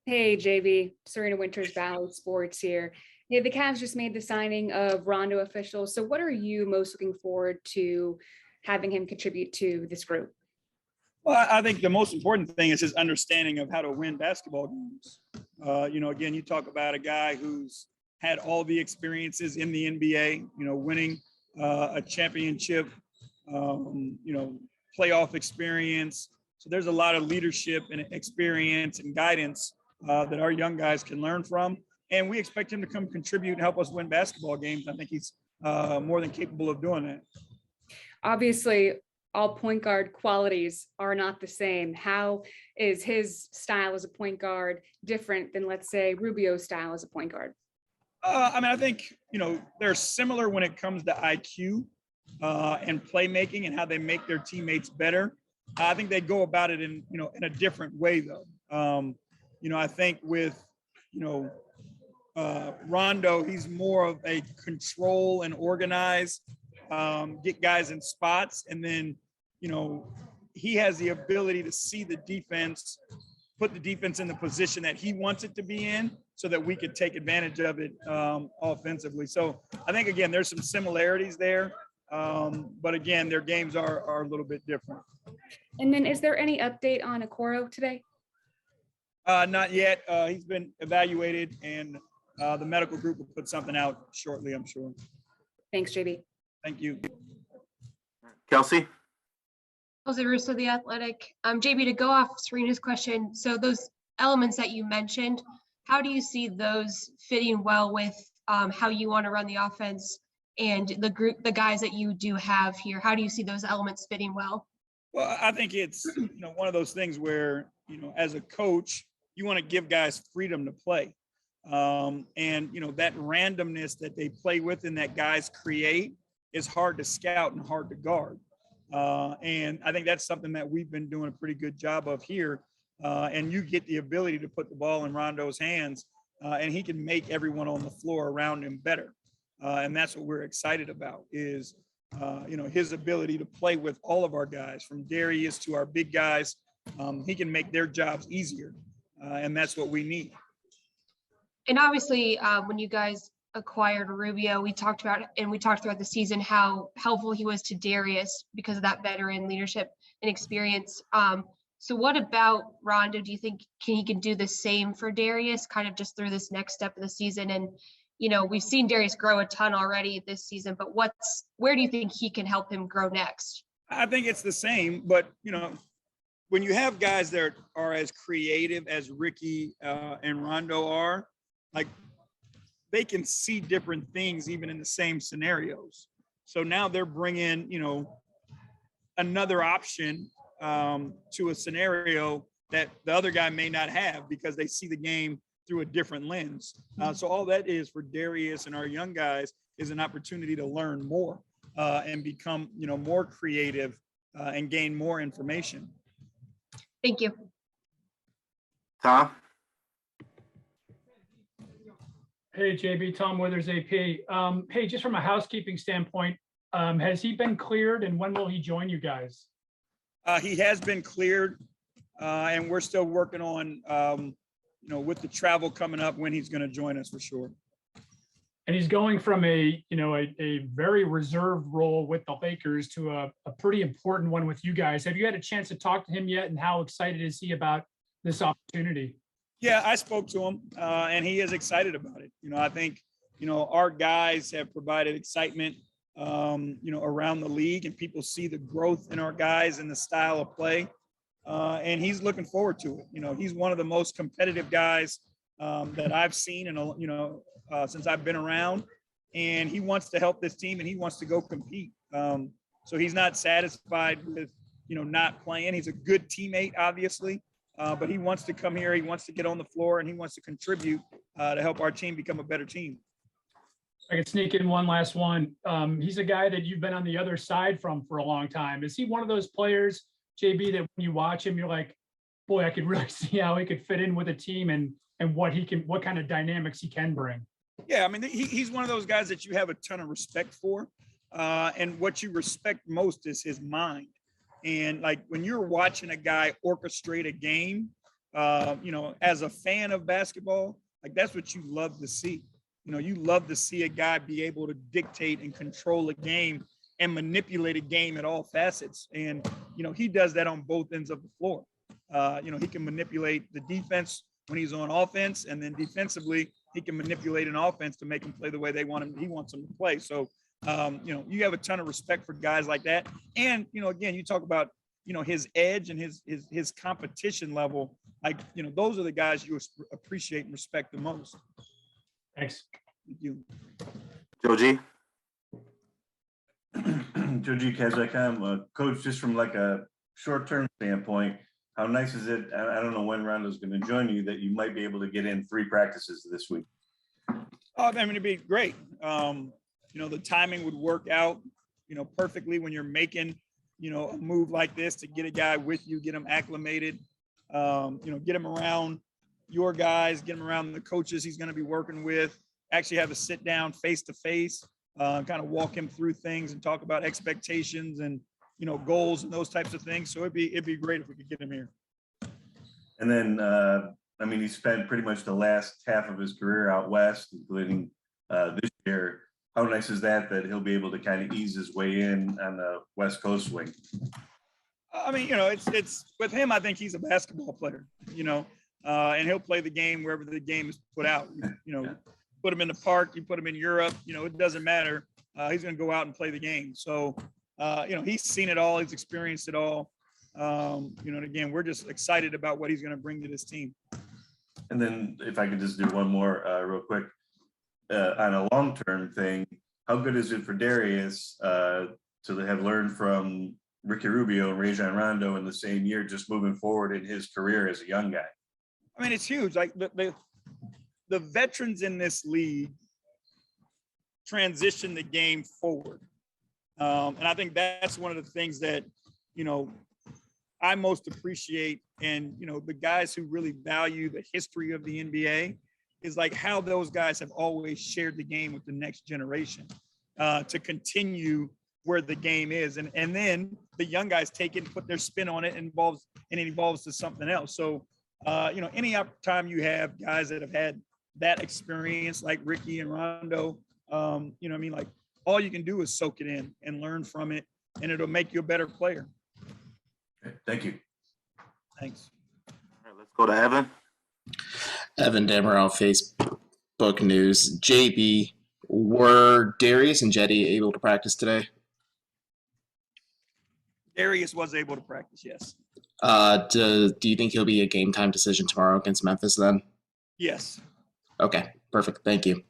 Hey, JB, Serena Winters, Valley Sports here. Yeah, the Cavs just made the signing of Rondo official. So what are you most looking forward to having him contribute to this group? Well, I think the most important thing is his understanding of how to win basketball games. Again, you talk about a guy who's had all the experiences in the NBA, winning a championship, playoff experience. So there's a lot of leadership and experience and guidance that our young guys can learn from. And we expect him to come contribute and help us win basketball games. I think he's more than capable of doing that. Obviously, all point guard qualities are not the same. How is his style as a point guard different than, let's say, Rubio's style as a point guard? I think, they're similar when it comes to IQ and playmaking and how they make their teammates better. I think they go about it in a different way, though. I think with, Rondo, he's more of a control and organize, get guys in spots. And then, he has the ability to see the defense, put the defense in the position that he wants it to be in so that we could take advantage of it offensively. So I think, again, there's some similarities there. But again, their games are a little bit different. And then is there any update on Okoro today? Not yet. He's been evaluated, and the medical group will put something out shortly, I'm sure. Thanks, JB. Thank you. Kelsey? Jose Russo, The Athletic. JB, to go off Serena's question, so those elements that you mentioned, how do you see those fitting well with how you want to run the offense and the guys that you do have here? How do you see those elements fitting well? Well, I think it's one of those things where as a coach, you want to give guys freedom to play, and that randomness that they play with and that guys create is hard to scout and hard to guard. And I think that's something that we've been doing a pretty good job of here. And you get the ability to put the ball in Rondo's hands, and he can make everyone on the floor around him better. And that's what we're excited about is, his ability to play with all of our guys, from Darius to our big guys. He can make their jobs easier, and that's what we need. And obviously, when you guys acquired Rubio, we talked throughout the season how helpful he was to Darius because of that veteran leadership and experience. So what about Rondo? Do you think he can do the same for Darius, kind of just through this next step of the season? And we've seen Darius grow a ton already this season, but where do you think he can help him grow next? I think it's the same, but when you have guys that are as creative as Ricky and Rondo are, like, they can see different things even in the same scenarios. So now they're bringing, another option to a scenario that the other guy may not have because they see the game through a different lens. So all that is for Darius and our young guys is an opportunity to learn more and become, more creative and gain more information. Thank you. Tom? Hey, JB, Tom Withers, AP. Hey, just from a housekeeping standpoint, has he been cleared and when will he join you guys? He has been cleared and we're still working on, with the travel coming up, when he's going to join us for sure. And he's going from a very reserved role with the Lakers to a pretty important one with you guys. Have you had a chance to talk to him yet, and how excited is he about this opportunity? Yeah, I spoke to him and he is excited about it. I think, our guys have provided excitement, around the league, and people see the growth in our guys and the style of play. And he's looking forward to it. He's one of the most competitive guys that I've seen since I've been around, and he wants to help this team and he wants to go compete. So he's not satisfied with, not playing. He's a good teammate, obviously. But he wants to come here, he wants to get on the floor, and he wants to contribute to help our team become a better team. I could sneak in one last one. He's a guy that you've been on the other side from for a long time. Is he one of those players, JB, that when you watch him, you're like, boy, I could really see how he could fit in with a team and what kind of dynamics he can bring? Yeah, he's one of those guys that you have a ton of respect for. And what you respect most is his mind. And like when you're watching a guy orchestrate a game, as a fan of basketball, like that's what you love to see. You love to see a guy be able to dictate and control a game and manipulate a game at all facets. And, he does that on both ends of the floor. He can manipulate the defense when he's on offense, and then defensively, he can manipulate an offense to make him play the way he wants them to play. So, you have a ton of respect for guys like that. And, again, you talk about, his edge and his competition level. Like, those are the guys you appreciate and respect the most. Thanks. Thank you. Joe G. Joe G. Kaz.com. Coach, just from like a short-term standpoint, how nice is it? I don't know when Rondo's going to join you, that you might be able to get in 3 practices this week. Oh, it'd be great. The timing would work out, perfectly when you're making, a move like this to get a guy with you, get him acclimated, get him around your guys, get him around the coaches he's going to be working with, actually have a sit down face-to-face, kind of walk him through things and talk about expectations and, goals and those types of things. So it'd be great if we could get him here. And then, he spent pretty much the last half of his career out West, including this year. How nice is that he'll be able to kind of ease his way in on the West Coast swing? It's with him, I think he's a basketball player, and he'll play the game wherever the game is put out. Put him in the park, you put him in Europe, it doesn't matter. He's going to go out and play the game. So, he's seen it all. He's experienced it all. And again, we're just excited about what he's going to bring to this team. And then if I could just do one more real quick on a long-term thing, how good is it for Darius to have learned from Ricky Rubio and Rajon Rondo in the same year, just moving forward in his career as a young guy? It's huge. Like the veterans in this league transition the game forward. And I think that's one of the things that, I most appreciate. And, the guys who really value the history of the NBA is like how those guys have always shared the game with the next generation to continue where the game is. And then the young guys take it and put their spin on it and it evolves to something else. So, any time you have guys that have had that experience like Ricky and Rondo, like all you can do is soak it in and learn from it, and it'll make you a better player. Okay, thank you. Thanks. All right, let's go to Evan. Evan Dammerell, Facebook News. JB, were Darius and Jetty able to practice today? Darius was able to practice, yes. Do you think he'll be a game time decision tomorrow against Memphis then? Yes. Okay, perfect. Thank you.